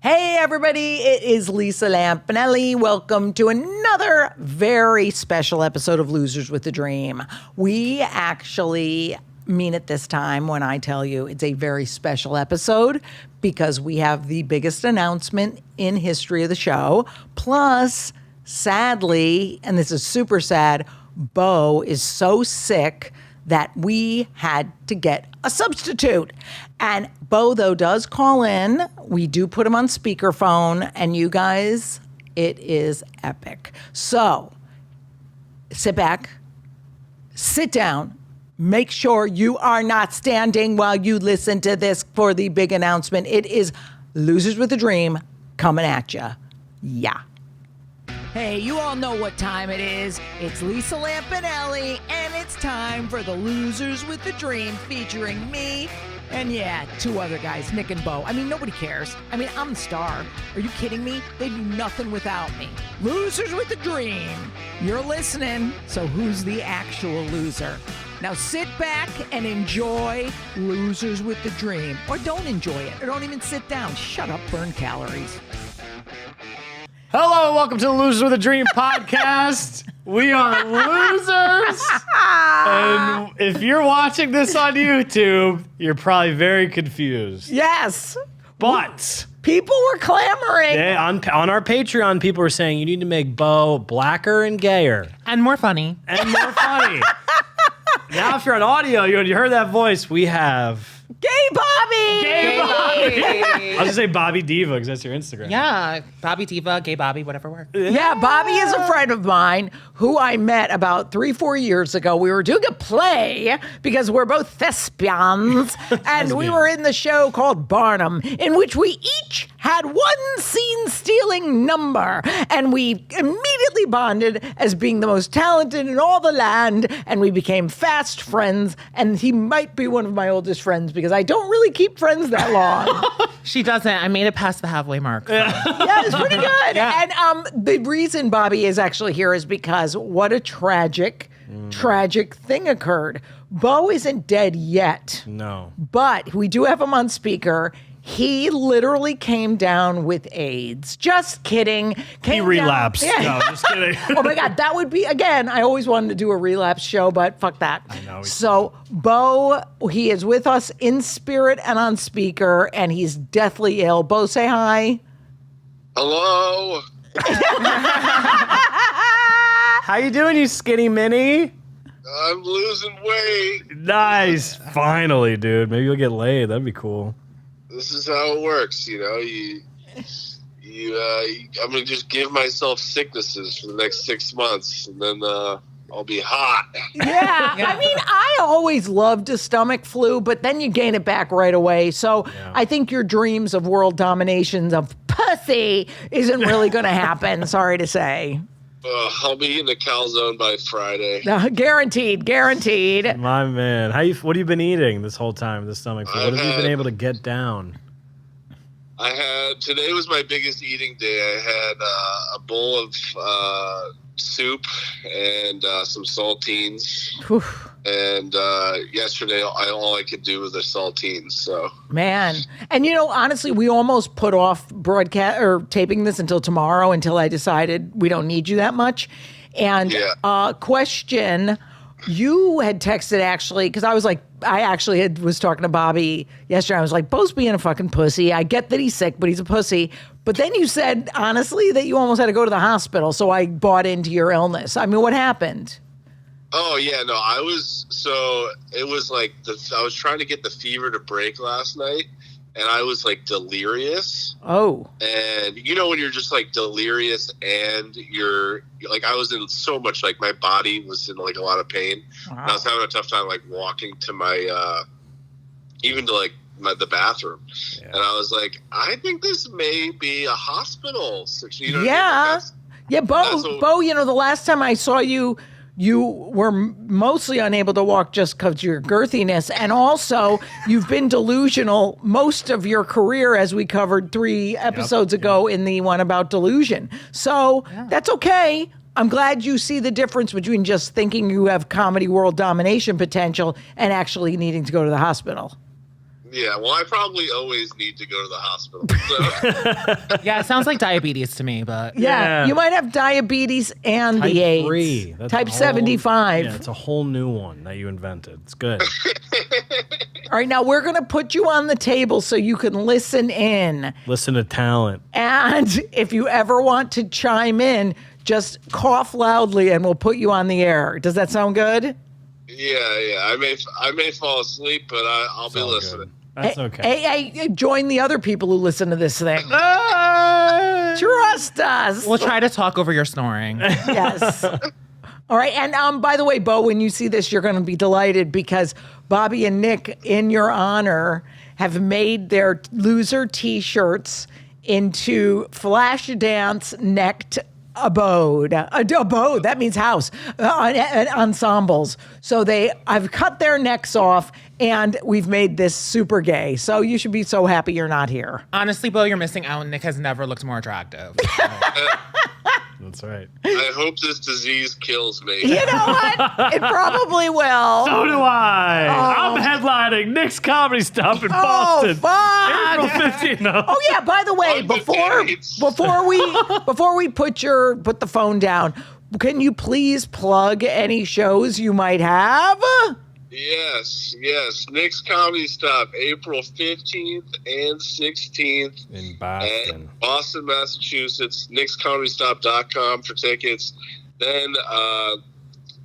Hey, everybody, it is Lisa Lampanelli. Welcome to another very special episode of Losers with a Dream. We actually mean it this time when I tell you it's a very special episode because we have the biggest announcement in history of the show. Plus, sadly, and this is super sad, Bo is so sick that we had to get a substitute. And Bo, though, does call in. We do put him on speakerphone. And you guys, it is epic. So sit back, sit down, make sure you are not standing while you listen to this for the big announcement. It is Losers with a Dream coming at you. Yeah. Hey, you all know what time it is. It's Lisa Lampanelli, and it's time for the Losers with the Dream featuring me and, yeah, two other guys, Nick and Bo. I mean, nobody cares. I mean, I'm the star. Are you kidding me? They do nothing without me. Losers with the Dream. You're listening, so who's the actual loser? Now sit back and enjoy Losers with the Dream. Or don't enjoy it, or don't even sit down. Shut up, burn calories. Hello, and welcome to the Losers with a Dream podcast. We are losers. And if you're watching this on YouTube, you're probably very confused. Yes. But People were clamoring. yeah, on our Patreon, people were saying you need to make Bo blacker and gayer. And more funny. And more funny. Now, if you're on audio, you heard that voice, we have... Gay Bobby! Gay Bobby! I was going to say Bobby Diva because that's your Instagram. Yeah, Bobby Diva, Gay Bobby, whatever works. Yeah, Bobby is a friend of mine who I met about 3-4 years ago. We were doing a play because we're both thespians, and we were in the show called Barnum, in which we each had one scene-stealing number, and we immediately bonded as being the most talented in all the land, and we became fast friends, and he might be one of my oldest friends because I don't really keep friends that long. She doesn't. I made it past the halfway mark. So. Yeah, it's pretty good. Yeah. And the reason Bobby is actually here is because what a tragic thing occurred. Bo isn't dead yet. No. But we do have him on speaker. He literally came down with AIDS. Just kidding. He relapsed. Yeah. No, just kidding. Oh my God, that would be, again, I always wanted to do a relapse show, but fuck that. I know. So Bo, he is with us in spirit and on speaker, and he's deathly ill. Bo, say hi. Hello. How you doing, you skinny mini? I'm losing weight. Nice. Finally, dude. Maybe you'll get laid. That'd be cool. This is how it works, you know. I'm gonna just give myself sicknesses for the next 6 months, and then I'll be hot. Yeah, I mean, I always loved a stomach flu, but then you gain it back right away. So I think your dreams of world dominations of pussy isn't really going to happen, sorry to say. I'll be eating a calzone by Friday. Guaranteed. My man. What have you been eating this whole time, the stomach flu? What have you been able to get down? Today was my biggest eating day. I had a bowl of soup and some saltines. Whew. And yesterday, all I could do was the saltines. So Man. And honestly, we almost put off broadcast or taping this until tomorrow until I decided we don't need you that much. And question, you had texted actually, because I was like, was talking to Bobby yesterday. I was like, Bo's being a fucking pussy. I get that he's sick, but he's a pussy. But then you said, honestly, that you almost had to go to the hospital. So I bought into your illness. I mean, what happened? Oh yeah, no, it was like I was trying to get the fever to break last night, and I was like delirious. Oh. And when you're just like delirious and you're like, I was in so much, like my body was in like a lot of pain. Wow. And I was having a tough time like walking to my, even to like the bathroom. Yeah. And I was like, I think this may be a hospital. Yeah. Yeah, Bo, the last time I saw you, you were mostly unable to walk just because of your girthiness. And also, you've been delusional most of your career, as we covered 3 episodes ago in the one about delusion. So that's okay. I'm glad you see the difference between just thinking you have comedy world domination potential and actually needing to go to the hospital. Yeah, well, I probably always need to go to the hospital. So. Yeah, it sounds like diabetes to me, but Yeah, Yeah. you might have diabetes and Type the AIDS. 3. That's Type a whole- 75. Yeah, it's a whole new one that you invented. It's good. All right, now we're going to put you on the table so you can listen in. Listen to talent. And if you ever want to chime in, just cough loudly and we'll put you on the air. Does that sound good? Yeah. I may fall asleep, but I'll be All listening. good. That's okay. Hey, join the other people who listen to this thing. Trust us. we'll try to talk over your snoring. Yes. All right. And by the way, Bo, when you see this, you're going to be delighted because Bobby and Nick, in your honor, have made their loser T-shirts into flash dance necked abode. Abode, that means house. Ensembles. So I've cut their necks off and we've made this super gay. So you should be so happy you're not here. Honestly, Bo, you're missing out. Nick has never looked more attractive. That's right. I hope this disease kills me. You know what? It probably will. So do I. I'm headlining Nick's Comedy Stop in Oh, Boston. fuck. April 15th. No. Oh yeah, by the way, On the dates. before we put the phone down, can you please plug any shows you might have? Yes. Nick's Comedy Stop, April 15th and 16th In at Boston. Boston, Massachusetts. NicksComedyStop.com for tickets. Then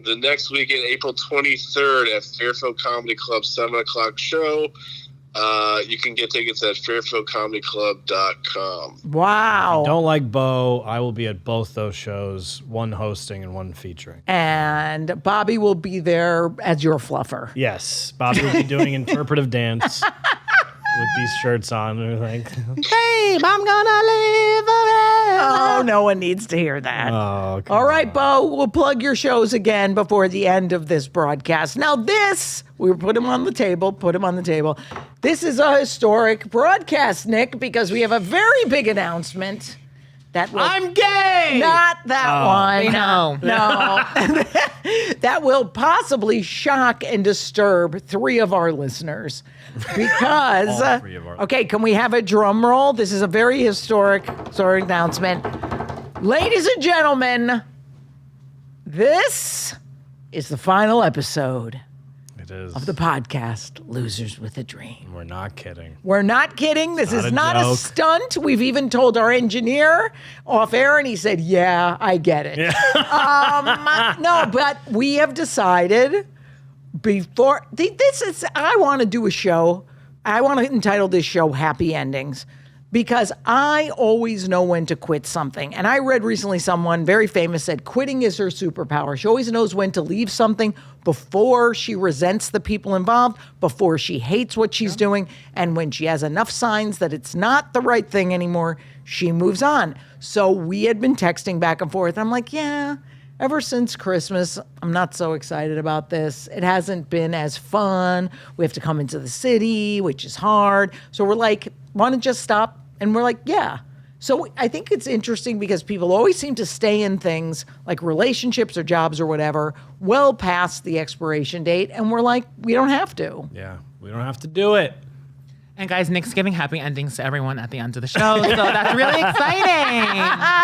the next weekend, April 23rd at Fairfield Comedy Club, 7 o'clock show. You can get tickets at fairfieldcomedyclub.com. Wow. Don't like Bo. I will be at both those shows, one hosting and one featuring. And Bobby will be there as your fluffer. Yes, Bobby will be doing interpretive dance with these shirts on and everything. Babe, I'm gonna live forever. Oh, no one needs to hear that. Oh, come All right, on. Bo, we'll plug your shows again before the end of this broadcast. Now, we put him on the table. This is a historic broadcast, Nick, because we have a very big announcement. That will I'm gay. not that one. We know. No. That will possibly shock and disturb 3 of our listeners. Because, All 3 of our- okay, can we have a drum roll? This is a very historic announcement. Ladies and gentlemen, this is the final episode It is. of the podcast, Losers with a Dream. We're not kidding. We're not kidding. This is a not a joke. stunt. We've even told our engineer off air, and he said, yeah, I get it. No, but we have decided I want to do a show. I want to entitle this show Happy Endings because I always know when to quit something. And I read recently someone very famous said quitting is her superpower. She always knows when to leave something before she resents the people involved, before she hates what she's doing. And when she has enough signs that it's not the right thing anymore, she moves on. So we had been texting back and forth. I'm like, yeah. Ever since Christmas, I'm not so excited about this. It hasn't been as fun. We have to come into the city, which is hard. So we're like, want to just stop? And we're like, yeah. So I think it's interesting because people always seem to stay in things like relationships or jobs or whatever well past the expiration date. And we're like, we don't have to. Yeah, we don't have to do it. And guys, Nick's giving happy endings to everyone at the end of the show, so that's really exciting.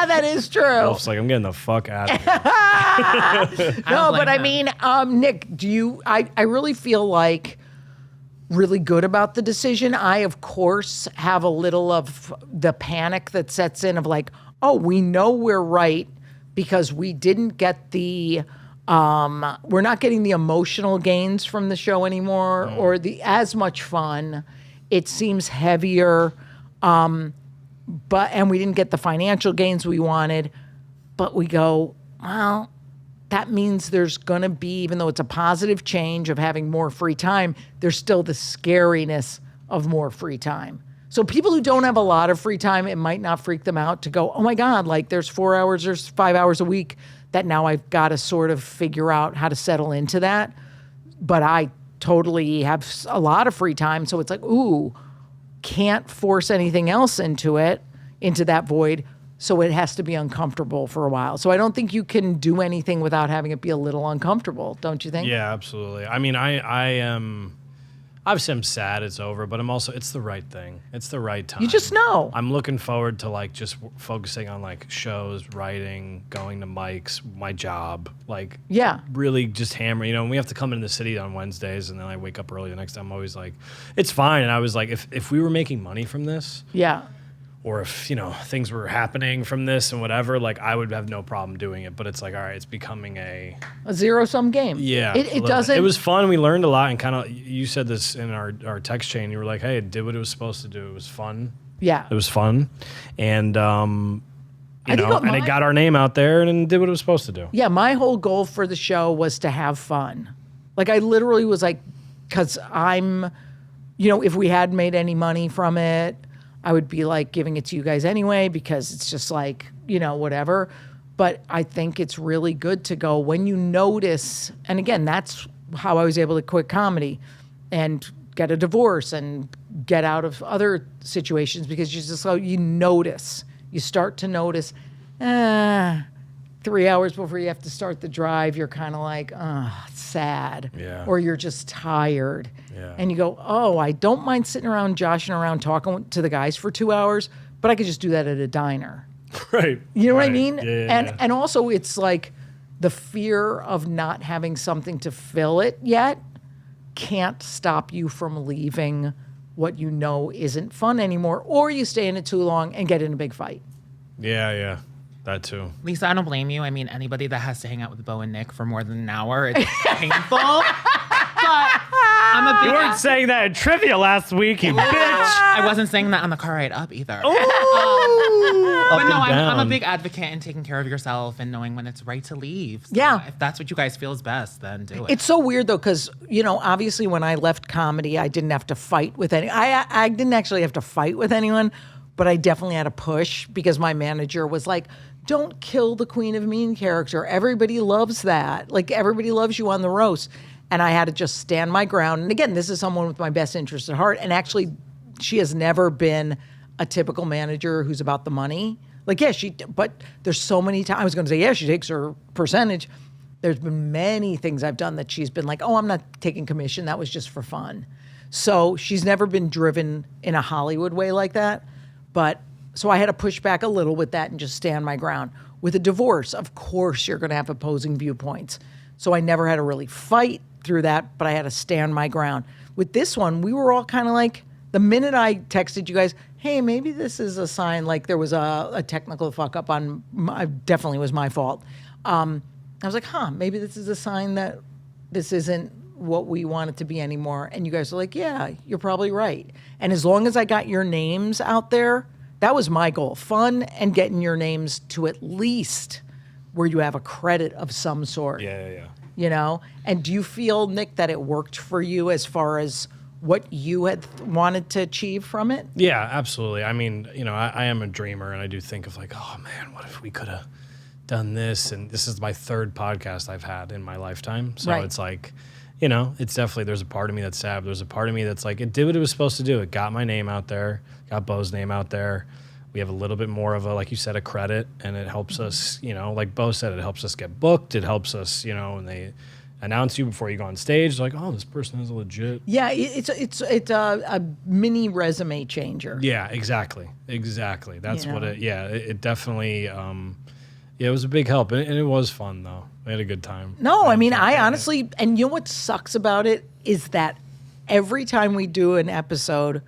That is true. Wolf's like, I'm getting the fuck out of here. No, blame but I him. mean, Nick, I really feel like really good about the decision. I, of course, have a little of the panic that sets in of like, oh, we know we're right because we didn't get we're not getting the emotional gains from the show anymore or as much fun. It seems heavier, and we didn't get the financial gains we wanted. But we go, well, that means there's going to be, even though it's a positive change of having more free time, there's still the scariness of more free time. So people who don't have a lot of free time, it might not freak them out to go, oh my God, like there's 4 hours, there's 5 hours a week that now I've got to sort of figure out how to settle into that. But I totally have a lot of free time. So it's like, ooh, can't force anything else into that void. So it has to be uncomfortable for a while. So I don't think you can do anything without having it be a little uncomfortable, don't you think? Yeah, absolutely. I mean, I obviously I'm sad it's over, but it's the right thing. It's the right time. You just know. I'm looking forward to like just focusing on like shows, writing, going to mics, my job, like really just hammer. You know, and we have to come into the city on Wednesdays, and then I wake up early the next time. I'm always like, it's fine. And I was like, if we were making money from this, or if, you know, things were happening from this and whatever, like I would have no problem doing it. But it's like, all right, it's becoming a zero-sum game. Yeah. It doesn't. It was fun. We learned a lot, and kind of, you said this in our text chain. You were like, hey, it did what it was supposed to do. It was fun. Yeah. It was fun. And, you know, and it got our name out there and did what it was supposed to do. Yeah. My whole goal for the show was to have fun. Like I literally was like, because I'm, you know, if we had made any money from it, I would be like giving it to you guys anyway, because it's just like, you know, whatever. But I think it's really good to go when you notice. And again, that's how I was able to quit comedy and get a divorce and get out of other situations, because you notice, you start to notice, 3 hours before you have to start the drive, you're kind of like, sad. Yeah. Or you're just tired. Yeah. And you go, I don't mind sitting around, joshing around, talking to the guys for 2 hours, but I could just do that at a diner. Right. You know what I mean? Yeah. And also it's like the fear of not having something to fill it yet can't stop you from leaving what you know isn't fun anymore, or you stay in it too long and get in a big fight. Yeah. That too. Lisa, I don't blame you. I mean, anybody that has to hang out with Bo and Nick for more than an hour, it's painful. But I'm a big... You weren't saying that in trivia last week, you bitch. I wasn't saying that on the car ride up either. But no, I'm a big advocate in taking care of yourself and knowing when it's right to leave. So if that's what you guys feel is best, then do it. It's so weird though, because, you know, obviously when I left comedy, I didn't have to fight with I didn't actually have to fight with anyone, but I definitely had to push, because my manager was like, don't kill the Queen of Mean character. Everybody loves that. Like, everybody loves you on the roast. And I had to just stand my ground. And again, this is someone with my best interest at heart. And actually, she has never been a typical manager who's about the money. Like, but there's so many times, I was going to say, she takes her percentage. There's been many things I've done that she's been like, I'm not taking commission. That was just for fun. So she's never been driven in a Hollywood way like that. But so I had to push back a little with that and just stand my ground. With a divorce, of course, you're going to have opposing viewpoints. So I never had to really fight through that, but I had to stand my ground. With this one, we were all kind of like, the minute I texted you guys, hey, maybe this is a sign, like there was a technical fuck up definitely was my fault. I was like, maybe this is a sign that this isn't what we want it to be anymore. And you guys are like, yeah, you're probably right. And as long as I got your names out there, that was my goal. Fun and getting your names to at least where you have a credit of some sort. Yeah. You know? And do you feel, Nick, that it worked for you as far as what you had wanted to achieve from it? Yeah, absolutely. I mean, you know, I am a dreamer, and I do think of like, oh man, what if we could have done this? And this is my third podcast I've had in my lifetime. So It's like, you know, it's definitely, there's a part of me that's sad. There's a part of me that's like, it did what it was supposed to do. It got my name out there, got Bo's name out there. We have a little bit more of a, like you said, a credit, and it helps us, you know, like Bo said, it helps us get booked. It helps us, you know, when they announce you before you go on stage, like, oh, this person is a legit. Yeah, it's a mini resume changer. Yeah, exactly. That's what it definitely, it was a big help. And it was fun, though. We had a good time. No, I mean, I honestly, and you know what sucks about it is that every time we do an episode,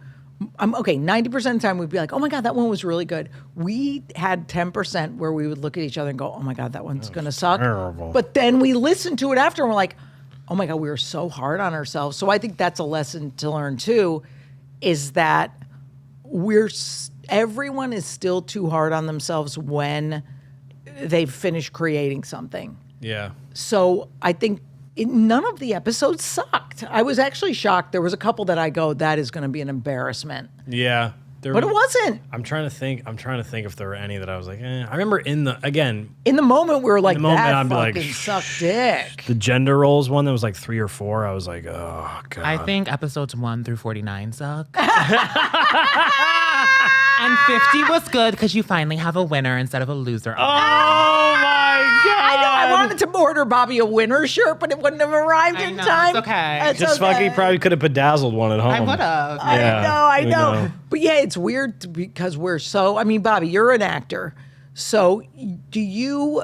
90% of the time we'd be like, oh my God, that one was really good. We had 10% where we would look at each other and go, oh my God, that one's going to suck. Terrible. But then we listen to it after and we're like, oh my God, we were so hard on ourselves. So I think that's a lesson to learn too, is that everyone is still too hard on themselves when they've finished creating something. Yeah. So I think none of the episodes sucked. I was actually shocked. There was a couple that I go, that is going to be an embarrassment. Yeah. But it wasn't. I'm trying to think if there were any that I was like, I remember in the moment we were like, that fucking like, sucked dick. The gender roles one that was like 3 or 4, I was like, oh God. I think episodes 1 through 49 suck. And 50 was good because you finally have a winner instead of a loser. Oh my God. I wanted to order Bobby a winter shirt, but it wouldn't have arrived in time. It's okay. It's Just okay. fucking probably could have bedazzled one at home. I would have. I we know. But yeah, it's weird because we're so. I mean, Bobby, you're an actor, so do you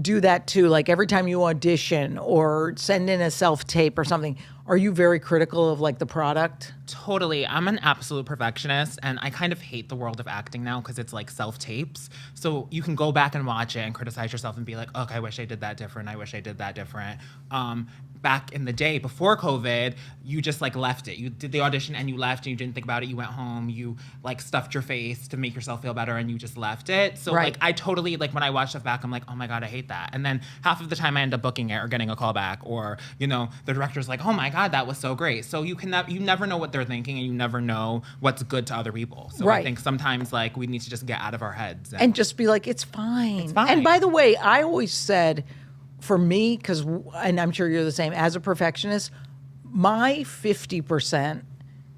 do that too? Like every time you audition or send in a self tape or something, are you very critical of like the product? Totally. I'm an absolute perfectionist, and I kind of hate the world of acting now because it's like self-tapes. So you can go back and watch it and criticize yourself and be like, okay, I wish I did that different. I wish I did that different. Back in the day, before COVID, you just like left it. You did the audition and you left and you didn't think about it. You went home, you like stuffed your face to make yourself feel better and you just left it. So Right. like I totally, like when I watch stuff back, I'm like, oh my God, I hate that. And then half of the time I end up booking it or getting a call back, or, you know, the director's like, oh my God, that was so great. So you never know what they're thinking, and you never know what's good to other people. So Right. I think sometimes like we need to just get out of our heads. And just be like, it's fine. It's fine. And by the way, I always said, for me, and I'm sure you're the same, as a perfectionist, my 50%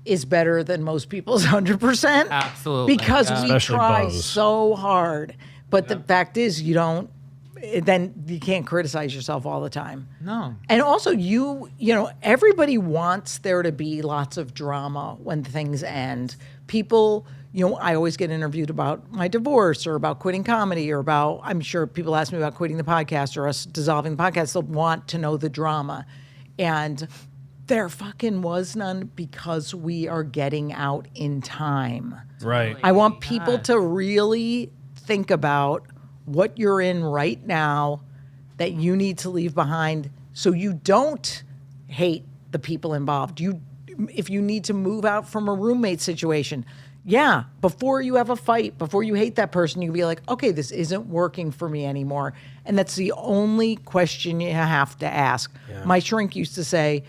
is better than most people's 100%. Absolutely. Because Yeah. we Especially try bows. so hard. But the fact is, then you can't criticize yourself all the time. No. And also, you know, everybody wants there to be lots of drama when things end. People, you know, I always get interviewed about my divorce or about quitting comedy or about, I'm sure people ask me about quitting the podcast or us dissolving the podcast. They'll want to know the drama. And there fucking was none because we are getting out in time. Right. I want people to really think about what you're in right now that you need to leave behind so you don't hate the people involved. If you need to move out from a roommate situation, yeah, before you have a fight, before you hate that person, you be like, okay, this isn't working for me anymore. And that's the only question you have to ask. Yeah. My shrink used to say,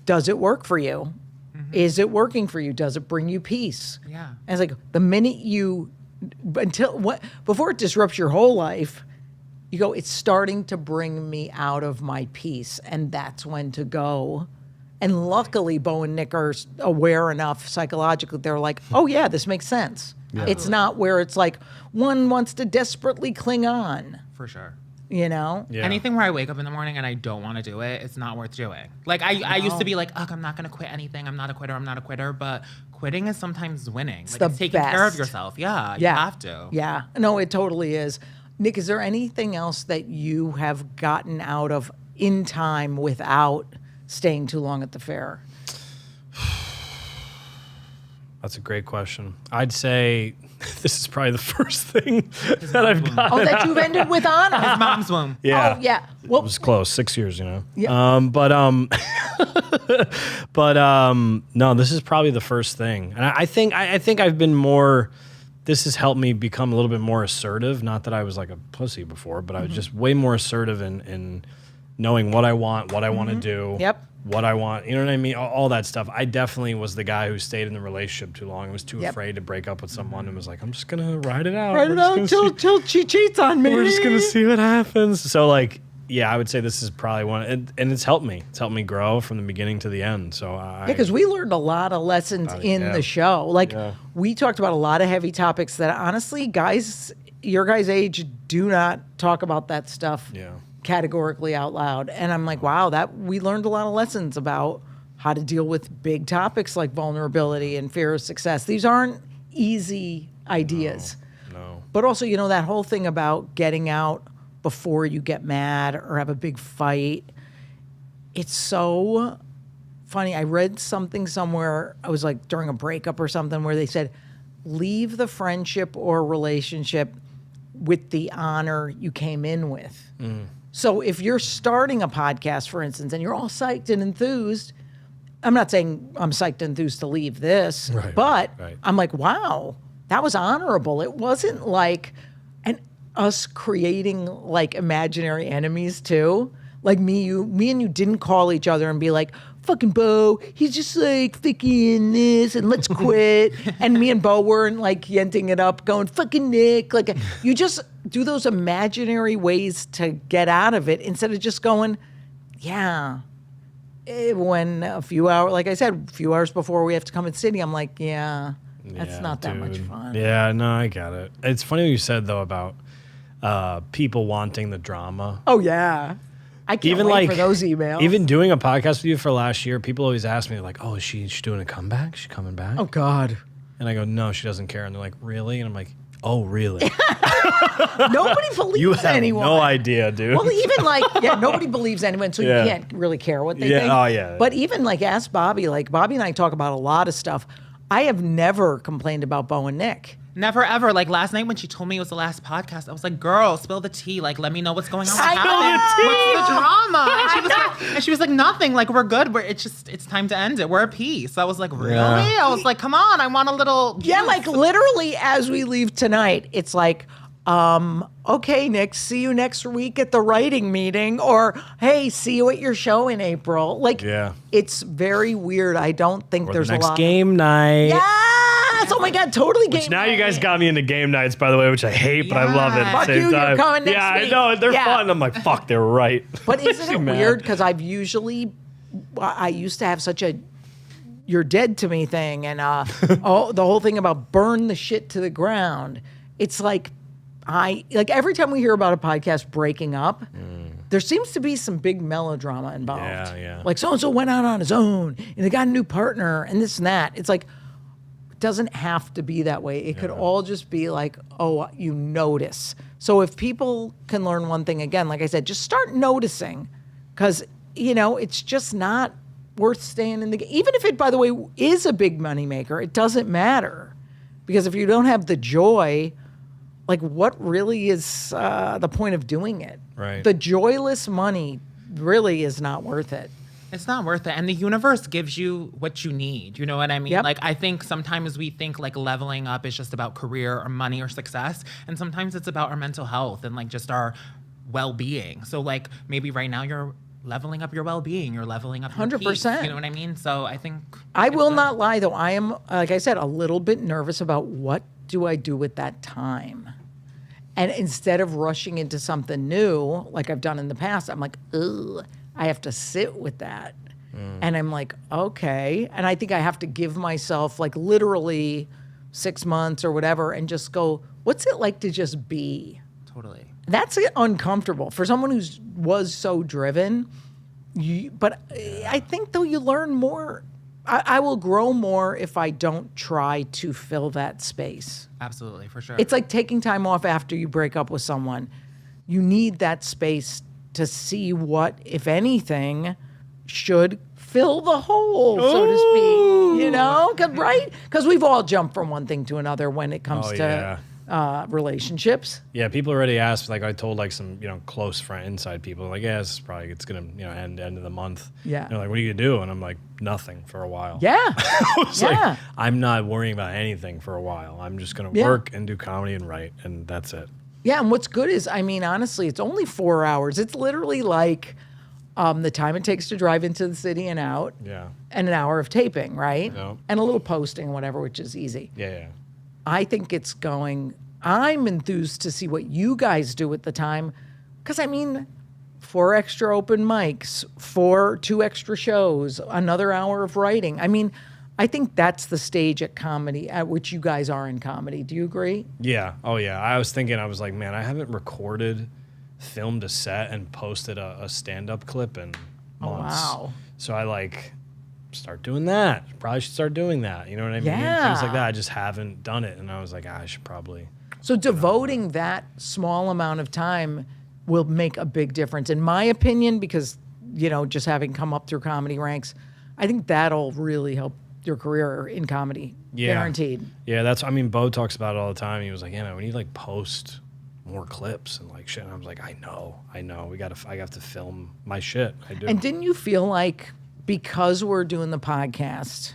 does it work for you? Mm-hmm. Is it working for you? Does it bring you peace? Yeah. And it's like the minute before it disrupts your whole life, you go, it's starting to bring me out of my peace. And that's when to go. And luckily, Bo and Nick are aware enough psychologically. They're like, oh, yeah, this makes sense. Yeah. It's not where it's like one wants to desperately cling on. For sure. You know? Yeah. Anything where I wake up in the morning and I don't want to do it, it's not worth doing. Like I used to be like, ugh, I'm not going to quit anything. I'm not a quitter. But quitting is sometimes winning. It's taking care of yourself. Yeah, you have to. Yeah. No, it totally is. Nick, is there anything else that you have gotten out of in time without staying too long at the fair? That's a great question. I'd say this is probably the first thing that I've gotten. Oh, that you've ended with honor. His mom's womb. Yeah. Oh, yeah. It Well, was close, 6 years, you know. Yeah. No, this is probably the first thing, and I think I've been more. This has helped me become a little bit more assertive. Not that I was like a pussy before, but I was just way more assertive in knowing what I want, what I want to do. Yep. What I want, you know what I mean? All that stuff. I definitely was the guy who stayed in the relationship too long. I was too afraid to break up with someone and was like, I'm just going to ride it out. Write it out till she cheats on me. We're just going to see what happens. So, like, yeah, I would say this is probably one. And it's helped me. It's helped me grow from the beginning to the end. So, because we learned a lot of lessons in the show. Like, we talked about a lot of heavy topics that honestly, guys, your guys' age do not talk about that stuff. Yeah. Categorically out loud. And I'm like, wow, that we learned a lot of lessons about how to deal with big topics like vulnerability and fear of success. These aren't easy ideas. No. But also, you know, that whole thing about getting out before you get mad or have a big fight. It's so funny. I read something somewhere, I was like during a breakup or something, where they said, leave the friendship or relationship with the honor you came in with. So if you're starting a podcast, for instance, and you're all psyched and enthused, I'm not saying I'm psyched and enthused to leave this, but I'm like, wow, that was honorable. It wasn't like us creating like imaginary enemies too. Like me and you didn't call each other and be like, fucking Bo, he's just like thinking this and let's quit. And me and Bo weren't like yenting it up going, fucking Nick. Like you just do those imaginary ways to get out of it instead of just going, yeah. When a few hours, like I said, a few hours before we have to come in city, I'm like, that's not that much fun. Yeah, no, I got it. It's funny what you said though about people wanting the drama. Oh yeah, I can't Even wait like for those emails. Even doing a podcast with you for last year, people always ask me like, "Oh, is she doing a comeback? She coming back?" oh God, And I go, "No, she doesn't care." And they're like, "Really?" And I'm like, "Oh, really?" nobody believes You have anyone. no idea, dude. Well, even like, nobody believes anyone, so Yeah. you can't really care what they Yeah, think. oh, yeah. But even like, ask Bobby. Like, Bobby and I talk about a lot of stuff. I have never complained about Bo and Nick. Never ever. Like last night when she told me it was the last podcast, I was like, "Girl, spill the tea. Like, let me know what's going on. What I happened? know. What's the drama?" And she was like, "Nothing. Like, we're good. It's time to end it. We're at peace." I was like, "Really?" Yeah. I was like, "Come on, I want a little." Yeah, juice." like literally as we leave tonight, it's like, okay, Nick, see you next week at the writing meeting, or hey, see you at your show in April. Like, Yeah. it's very weird. I don't think Or there's the next a lot. game night. Yes! Oh my God, totally game. Which now you guys night. got me into game nights, by the way, which I hate, but I love it at the Fuck same you, you're time. coming next yeah, week. I know they're Yeah. fun. I'm like, fuck, they're right. But isn't it Mad. weird? Because I used to have such a "you're dead to me" thing, and the whole thing about burn the shit to the ground. It's like every time we hear about a podcast breaking up, there seems to be some big melodrama involved. Yeah, yeah. Like so and so went out on his own, and they got a new partner, and this and that. It's like it doesn't have to be that way. It could all just be like, oh, you notice. So if people can learn one thing again, like I said, just start noticing, because it's just not worth staying in the game. Even if it, by the way, is a big moneymaker, it doesn't matter, because if you don't have the joy, like what really is the point of doing it? Right. The joyless money really is not worth it. It's not worth it. And the universe gives you what you need. You know what I mean? Yep. Like, I think sometimes we think like leveling up is just about career or money or success. And sometimes it's about our mental health and like just our well-being. So like maybe right now you're leveling up your well-being. You're leveling up your 100%. peace, you know what I mean? So I think I will not lie, though. I am, like I said, a little bit nervous about what do I do with that time. And instead of rushing into something new, like I've done in the past, I'm like, ugh, I have to sit with that. And I'm like, okay. And I think I have to give myself like literally 6 months or whatever and just go, what's it like to just be? totally. That's uncomfortable for someone who was so driven. But I think, though, you learn more. I will grow more if I don't try to fill that space. Absolutely, for sure. It's like taking time off after you break up with someone. You need that space to see what, if anything, should fill the hole, so to speak. Right? Because we've all jumped from one thing to another when it comes to relationships. Yeah, people already asked. Like I told like some close friend inside people like, yeah, it's gonna end of the month. Yeah. And they're like, what are you gonna do? And I'm like, nothing for a while. Yeah. I was Yeah. like, I'm not worrying about anything for a while. I'm just gonna Yeah. work and do comedy and write, and that's it. Yeah, and what's good is, I mean, honestly, it's only 4 hours. It's literally like the time it takes to drive into the city and out, Yeah. and an hour of taping, right? Yeah. And a little posting and whatever, which is easy. Yeah. I think it's going. I'm enthused to see what you guys do with the time, because I mean, 4 extra open mics, 2 extra shows, another hour of writing. I mean, I think that's the stage at comedy at which you guys are in comedy. Do you agree? Yeah. Oh yeah. I was like, man, I haven't recorded, filmed a set, and posted a stand-up clip in months. Wow. So I like start doing that. Probably should start doing that. You know what I mean? Yeah. Things like that. I just haven't done it, and I was like, I should probably. So devoting that small amount of time will make a big difference, in my opinion, because, just having come up through comedy ranks, I think that'll really help your career in comedy. Yeah. Guaranteed. Yeah, Bo talks about it all the time. He was like, we need like post more clips and like shit. And I was like, I know. I have to film my shit. I do. And didn't you feel like, because we're doing the podcast,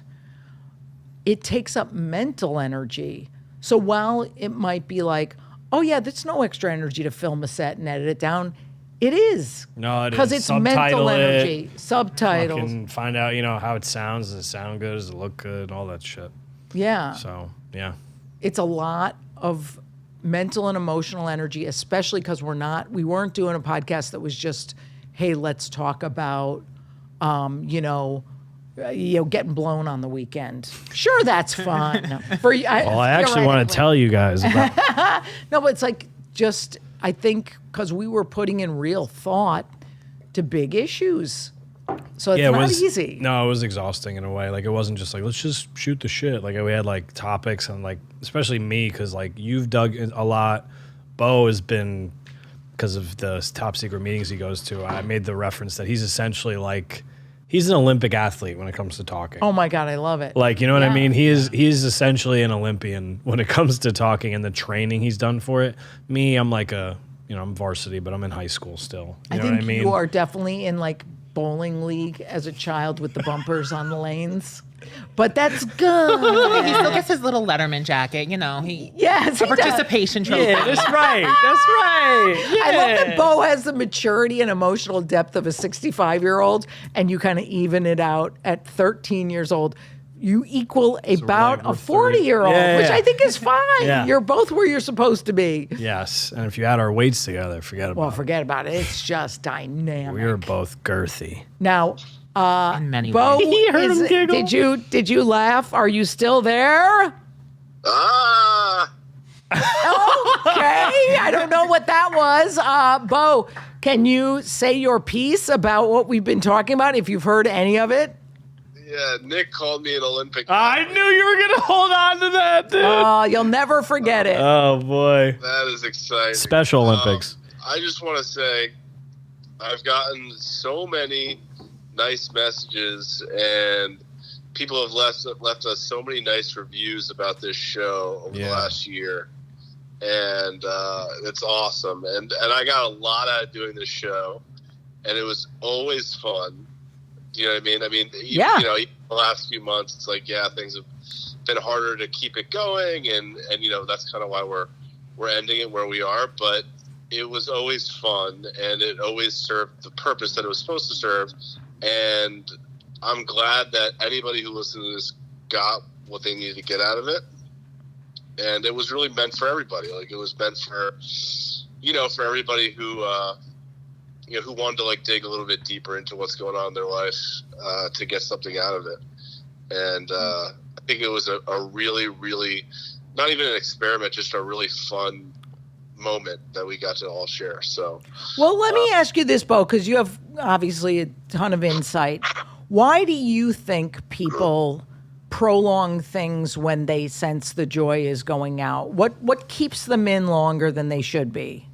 it takes up mental energy? So while it might be like, oh yeah, there's no extra energy to film a set and edit it down, it is. No, it is. Because it's Subtitle mental it, energy. Subtitles. Fucking find out, how it sounds. Does it sound good? Does it look good? All that shit. Yeah. So, yeah. It's a lot of mental and emotional energy, especially because we weren't doing a podcast that was just, hey, let's talk about, getting blown on the weekend. Sure, that's fun. Well, I actually want to tell you guys about No, but it's like just I think because we were putting in real thought to big issues. So it's not easy. No, it was exhausting in a way. Like, it wasn't just like, let's just shoot the shit. Like, we had like topics and like, especially me, because like you've dug in a lot. Bo has been, because of the top secret meetings he goes to, I made the reference that he's essentially like, he's an Olympic athlete when it comes to talking. Oh my God, I love it. Like, you know what I mean? He is essentially an Olympian when it comes to talking and the training he's done for it. Me, I'm like I'm varsity, but I'm in high school still. You know think what I mean? you are definitely in like bowling league as a child with the bumpers on the lanes. But that's good. He still gets his little Letterman jacket, you know. Yes, A he does. participation trophy. Yeah, that's right. That's right. Yeah. I love that Bo has the maturity and emotional depth of a 65-year-old, and you kind of even it out at 13 years old. You equal about a we're 40-year-old, Yeah, which yeah. I think is fine. Yeah. You're both where you're supposed to be. Yes, and if you add our weights together, forget about Well, it. forget about it. It's just dynamic. We were both girthy. Now, In many Bo, ways. He heard him giggle. did you laugh? Are you still there? Ah, Okay, I don't know what that was. Bo, can you say your piece about what we've been talking about, if you've heard any of it? yeah. Nick called me an Olympic. I knew you were going to hold on to that, dude. You'll never forget it. Oh, boy. That is exciting. Special Olympics. I just want to say, I've gotten so many nice messages, and people have left us so many nice reviews about this show over the last year, and it's awesome. And I got a lot out of doing this show, and it was always fun. You know what I mean? Yeah. You know, the last few months, it's like, things have been harder to keep it going, and you know, that's kind of why we're ending it where we are. But it was always fun, and it always served the purpose that it was supposed to serve. And I'm glad that anybody who listened to this got what they needed to get out of it. And it was really meant for everybody. Like, it was meant for, you know, for everybody who, you know, who wanted to like dig a little bit deeper into what's going on in their life, to get something out of it. And I think it was a really, really, not even an experiment, just a really fun moment that we got to all share. So, Well, let me ask you this, Bo, because you have obviously a ton of insight. Why do you think people prolong things when they sense the joy is going out? What keeps them in longer than they should be?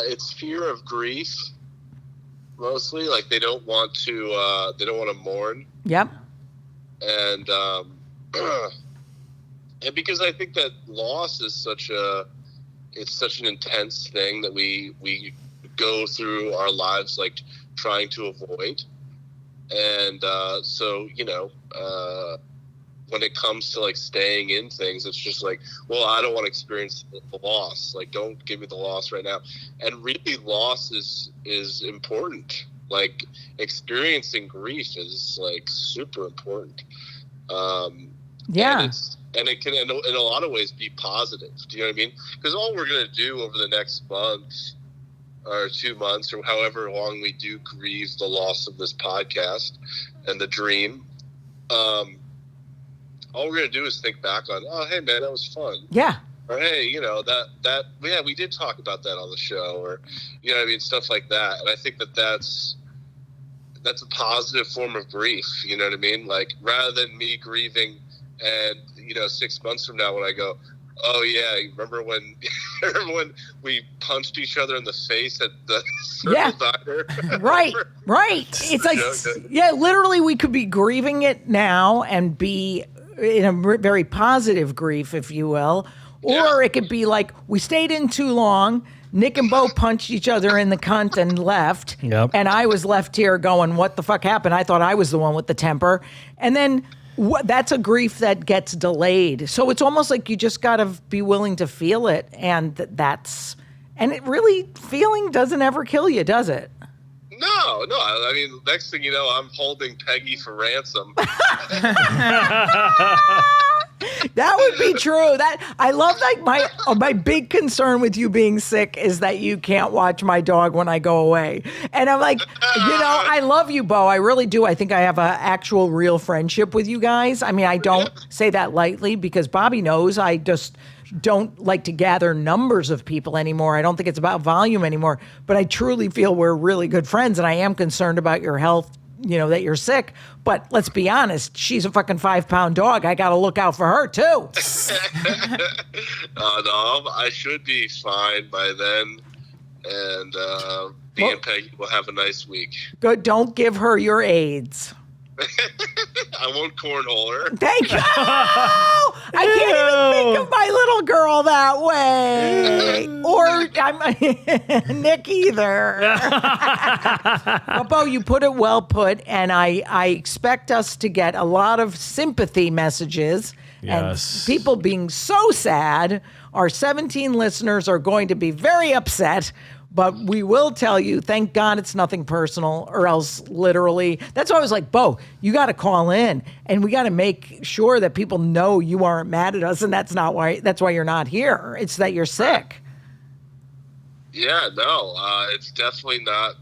it's fear of grief, mostly. Like, they don't want to mourn. Yep. And and because I think that loss is such an intense thing that we go through our lives like trying to avoid. And so, when it comes to like staying in things, it's just like, well, I don't want to experience the loss. Like, don't give me the loss right now. And really, loss is important. Like, experiencing grief is like super important. Yeah. And it can, in a lot of ways, be positive. Do you know what I mean? Because all we're going to do over the next month or 2 months or however long we do grieve the loss of this podcast and the dream, all we're going to do is think back on, oh, hey, man, that was fun. Yeah. Or, hey, we did talk about that on the show, or, stuff like that. And I think that's a positive form of grief, you know what I mean? Like, rather than me grieving and, 6 months from now when I go, oh, yeah, you remember when we punched each other in the face at the Circle Diner? Right. It's like, yeah, literally we could be grieving it now and be in a very positive grief, if you will. Or it could be like, we stayed in too long. Nick and Bo punched each other in the cunt and left. Yep. And I was left here going, what the fuck happened? I thought I was the one with the temper. And then that's a grief that gets delayed. So it's almost like you just got to be willing to feel it. And it really, feeling doesn't ever kill you, does it? No. I mean, next thing you know, I'm holding Peggy for ransom. That would be true. That I love. Like my big concern with you being sick is that you can't watch my dog when I go away. And I'm like, I love you, Bo. I really do. I think I have an actual real friendship with you guys. I mean, I don't say that lightly because Bobby knows I just don't like to gather numbers of people anymore. I don't think it's about volume anymore. But I truly feel we're really good friends, and I am concerned about your health. That you're sick, but let's be honest, she's a fucking 5-pound dog. I got to look out for her too. No, I should be fine by then. And me and Peggy will have a nice week. Good. Don't give her your AIDS. I won't cornhole her. Thank you. Oh, I can't even think of my little girl that way. Or I'm Nick either. But Bo, you put it well put, and I expect us to get a lot of sympathy messages. Yes. And people being so sad. Our 17 listeners are going to be very upset. But we will tell you, thank God it's nothing personal, or else literally. That's why I was like, Bo, you got to call in, and we got to make sure that people know you aren't mad at us, and that's why you're not here. It's that you're sick. Yeah, no, it's definitely not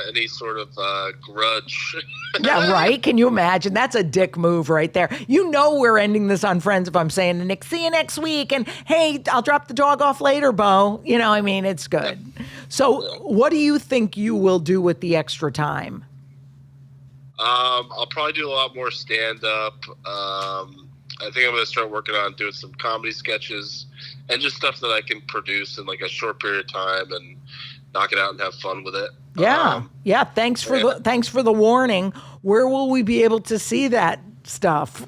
any sort of grudge. Yeah, right? Can you imagine? That's a dick move right there. We're ending this on Friends if I'm saying to Nick, see you next week. And hey, I'll drop the dog off later, Bo. It's good. So what do you think you will do with the extra time? I'll probably do a lot more stand-up. I think I'm going to start working on doing some comedy sketches and just stuff that I can produce in like a short period of time and knock it out and have fun with it. Yeah. Thanks for the warning. Where will we be able to see that stuff?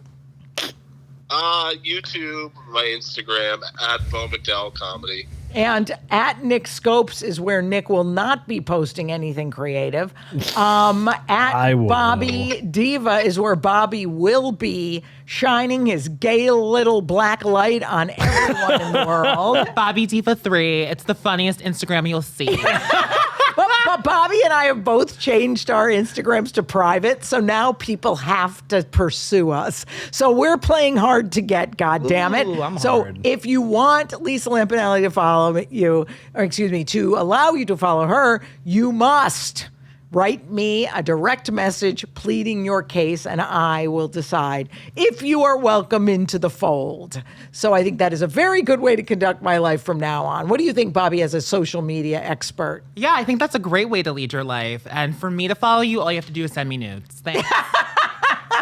YouTube, my Instagram, at Bo McDowell Comedy. And at Nick Scopes is where Nick will not be posting anything creative. At Bobby Diva is where Bobby will be shining his gay little black light on everyone in the world. Bobby Diva 3. It's the funniest Instagram you'll see. But Bobby and I have both changed our Instagrams to private, so now people have to pursue us. So we're playing hard to get, goddammit. I'm so hard. if you want Lisa Lampanelli to follow you, to allow you to follow her, you must write me a direct message pleading your case, and I will decide if you are welcome into the fold. So I think that is a very good way to conduct my life from now on. What do you think, Bobby, as a social media expert? Yeah, I think that's a great way to lead your life. And for me to follow you, all you have to do is send me nudes. Thanks.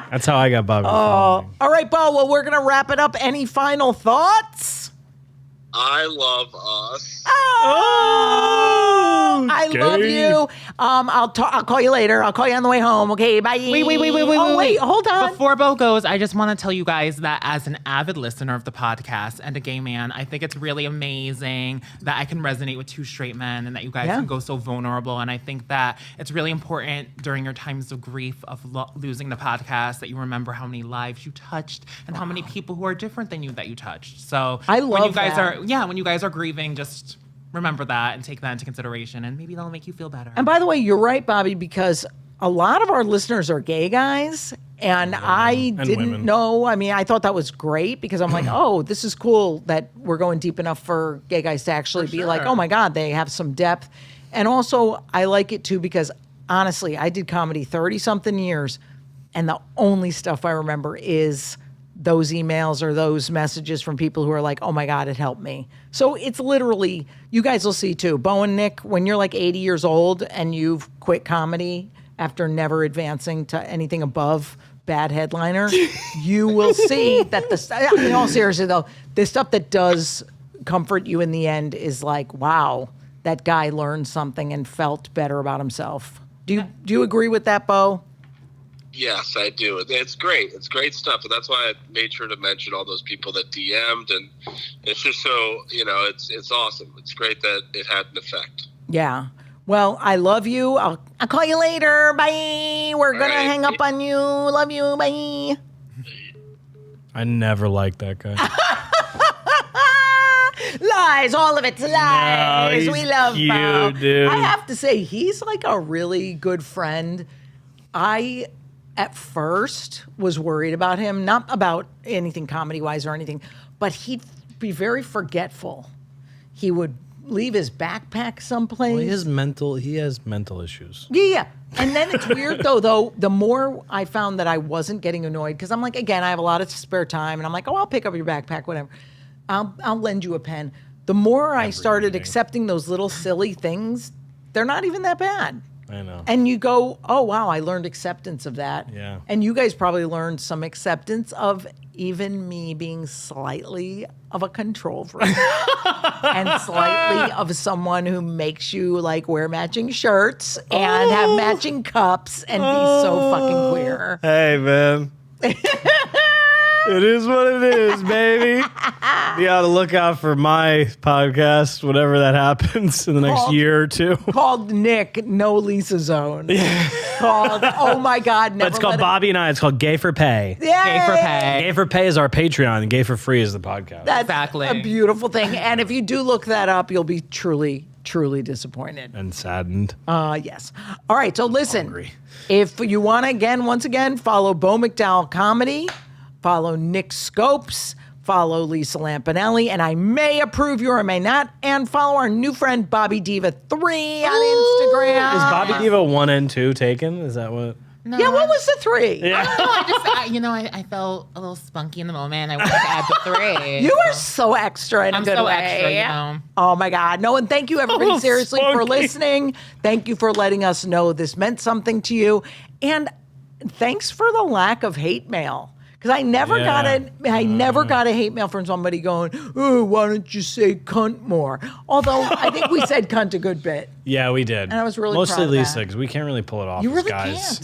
That's how I got Bobby. All right, Bo, well, we're going to wrap it up. Any final thoughts? I love us. Oh, I love gay. you. I'll call you later. I'll call you on the way home. Okay, bye. Wait, Oh, wait, hold on. Before Bo goes, I just want to tell you guys that as an avid listener of the podcast and a gay man, I think it's really amazing that I can resonate with two straight men and that you guys can go so vulnerable. And I think that it's really important during your times of grief of losing the podcast that you remember how many lives you touched and how many people who are different than you that you touched. So I love when you guys that. when you guys are grieving, just remember that and take that into consideration, and maybe that'll make you feel better. And by the way, you're right, Bobby, because a lot of our listeners are gay guys, and I didn't women. know. I mean, I thought that was great because I'm like, oh, this is cool that we're going deep enough for gay guys to actually be like, oh my God, they have some depth. And also, I like it too because honestly, I did comedy 30-something years, and the only stuff I remember is those emails or those messages from people who are like, oh my God, it helped me. So it's literally, you guys will see too, Bo and Nick, when you're like 80 years old and you've quit comedy after never advancing to anything above bad headliner, you will see that in all seriousness though, the stuff that does comfort you in the end is like, wow, that guy learned something and felt better about himself. Do you agree with that, Bo? Yes, I do. It's great. It's great stuff. And that's why I made sure to mention all those people that DM'd. And it's just so, it's awesome. It's great that it had an effect. Yeah. Well, I love you. I'll call you later. Bye. We're going to hang up on you. Love you. Bye. I never liked that guy. Lies. All of it's lies. No, we love cute, Bo. dude. I have to say, he's like a really good friend. at first was worried about him, not about anything comedy-wise or anything, but he'd be very forgetful. He would leave his backpack someplace. Well, he has mental issues. Yeah. And then it's weird though, the more I found that I wasn't getting annoyed, because I'm like, again, I have a lot of spare time, and I'm like, oh, I'll pick up your backpack, whatever. I'll lend you a pen. The more I started accepting those little silly things, they're not even that bad. I know. And you go, oh, wow, I learned acceptance of that. Yeah. And you guys probably learned some acceptance of even me being slightly of a control freak and slightly of someone who makes you like wear matching shirts and have matching cups and be so fucking queer. Hey, man. It is what it is, baby. You ought to look out for my podcast, whatever that happens in the next year or two. Called Nick, No Lisa Zone. Called, oh my God, never It's called let it- Bobby and I. It's called Gay for Pay. Yay! Gay for pay. Gay for Pay is our Patreon, and Gay for Free is the podcast. That's Exactly. a beautiful thing. And if you do look that up, you'll be truly disappointed. And saddened. Yes. All right. So listen, Hungry. if you want to, once again, follow Bo McDowell Comedy, follow Nick Scopes, follow Lisa Lampanelli, and I may approve you or I may not, and follow our new friend Bobby Diva 3 on Instagram. Is Bobby Diva 1 and 2 taken? Is that what? No, Yeah, what was the 3? Yeah. I felt a little spunky in the moment. I wanted to add the 3. You are so extra in a I'm good so way. extra, you know. Oh my God. No, and thank you everybody little seriously for spunky. listening. Thank you for letting us know this meant something to you. And thanks for the lack of hate mail. Because I never got a hate mail from somebody going, oh, why don't you say cunt more? Although I think we said cunt a good bit. Yeah, we did. And I was really Mostly proud of Lisa, that. because we can't really pull it off You as really guys.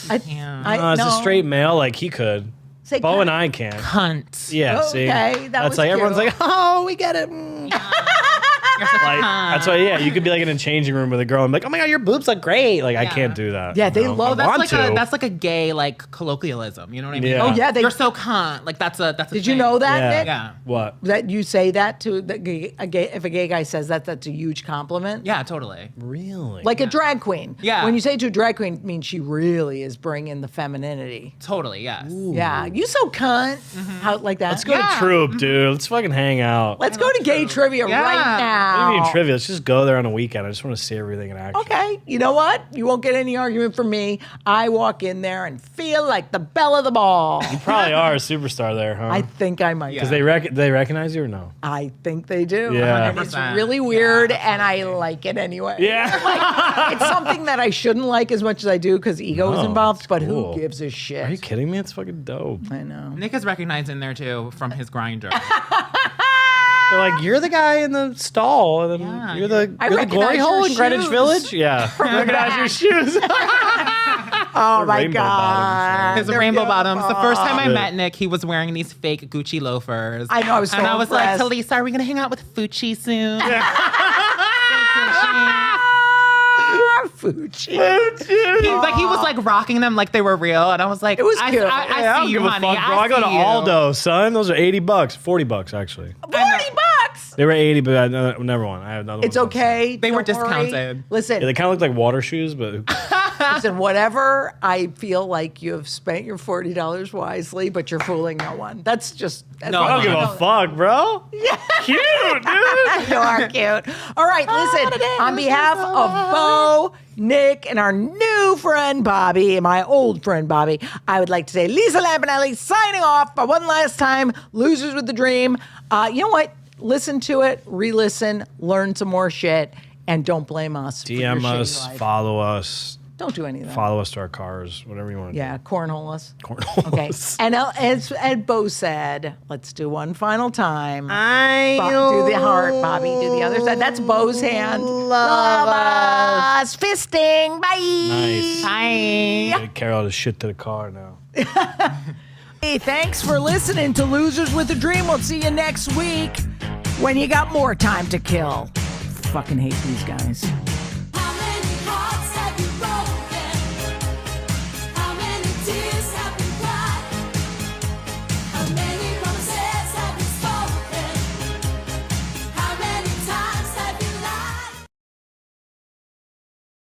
can't. Yeah. It's a straight male, like he could. Say Bo cunt. and I can. Cunt. Yeah, see? Okay, that was like everyone's cute. like, oh, we get it. Mm. You're such a Like, cunt. that's why, yeah, you could be like in a changing room with a girl and be like, oh my God, your boobs look great. Like, I can't do that. Yeah, they you know? love- I want That's to. like a gay like colloquialism. You know what I mean? Yeah. Oh, yeah. You're so cunt. Like that's a Did you know that, Yeah. Nick? Yeah. What? That you say that to if a gay guy says that, that's a huge compliment. Yeah, totally. Really? Like a drag queen. Yeah. When you say to a drag queen, it means she really is bringing the femininity. Totally, yes. Yeah. You so cunt. How, like that. Let's go to Troop, dude. Let's fucking hang out. Let's go to gay trivia Yeah. right What now. do you mean trivia? Let's just go there on a weekend. I just want to see everything in action. Okay. You know what? You won't get any argument from me. I walk in there and feel like the belle of the ball. You probably are a superstar there, huh? I think I might. Because they recognize you or no? I think they do. Yeah. And it's 100%. really weird, and I like it anyway. Yeah. Like, it's something that I shouldn't like as much as I do because ego is No, involved, it's but cool. who gives a shit? Are you kidding me? It's fucking dope. I know. Nick is recognized in there too from his grinder. They're like, you're the guy in the stall, and then Yeah. you're the I glory recognize hole your in Greenwich shoes. Village. Yeah, recognize your shoes. Oh my rainbow God. bottoms, His They're rainbow bottoms. The first time I Yeah. met Nick, he was wearing these fake Gucci loafers. I know, I was so and I was like, impressed. to Lisa, are we gonna hang out with Fucci soon? Fucci. He was like rocking them like they were real, and I was like, It was I, cute. I, I Yeah, I see don't you, give a honey. fuck, bro. I go to see you. Aldo, son. Those are $80, $40 actually. $40. They were 80, but I never won. I have another one. It's okay. They were Don't worry. discounted. Listen, Yeah, they kind of look like water shoes, but listen, whatever, I feel like you have spent your $40 wisely, but you're fooling no one. That's No, I don't give a fuck, bro. Yeah. Cute, dude. You are cute. All right, listen. On behalf of Bo, Nick, and our new friend Bobby, and my old friend Bobby, I would like to say Lisa Lampanelli signing off for one last time. Losers with the Dream. You know what? Listen to it, re-listen, learn some more shit, and don't blame us. for your DM shitty us, life. follow us, Don't do any of that. follow us to our cars, whatever you want to Yeah, cornhole us. do. Cornhole Okay. us. And as Bo said, let's do one final time. I Do the heart, Bobby. Do the other side. That's Bo's hand. Love us. Fisting. Bye. Nice. Bye. Gotta carry all this shit to the car now. Hey, thanks for listening to Losers with a Dream. We'll see you next week when you got more time to kill. Fucking hate these guys.